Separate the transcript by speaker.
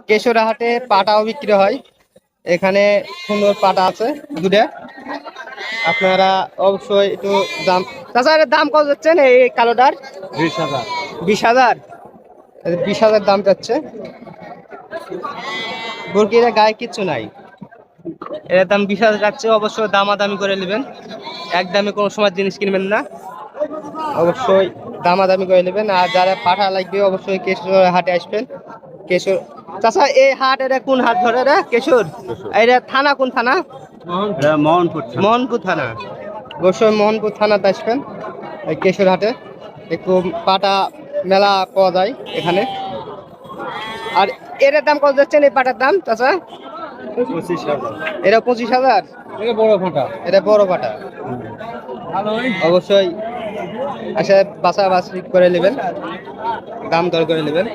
Speaker 1: কেশর হাটে পাটাও বিক্রি হয়। এখানে সুন্দর পাটা আছে দুটো। আপনারা অবশ্যই একটু দাম, তাছাড়া দাম কত যাচ্ছেন এই কালোটার?
Speaker 2: 20,000।
Speaker 1: 20,000, 20,000 দাম যাচ্ছে। বরকিরা গায়ে কিচ্ছু নাই, এর দাম 20,000 যাচ্ছে। অবশ্যই দামাদামি করে নেবেন, একদমই কোনো সময় জিনিস কিনবেন না, অবশ্যই দামাদামি করে নেবেন। আর যারা পাঠা লাগবে অবশ্যই কেশর হাটে আসবেন। কেশর চাচা, এই হাট এটা কোন হাট ধরে রে কেশর? এটা থানা কোন থানা? মোহনপুর থানা। অবশ্যই মোহনপুর থানাতে আসবেন এই কেশর হাটে। একটু পাটা মেলা পাওয়া যায় এখানে। আর এর দাম কত যাচ্ছেন এই পাটার দাম চাচা?
Speaker 2: 25,000।
Speaker 1: এটা 25,000।
Speaker 2: এটা বড় ফাটা।
Speaker 1: এটা বড় পাটা। অবশ্যই আচ্ছা বাছাবাছি করে নেবেন, দাম দর করে নেবেন।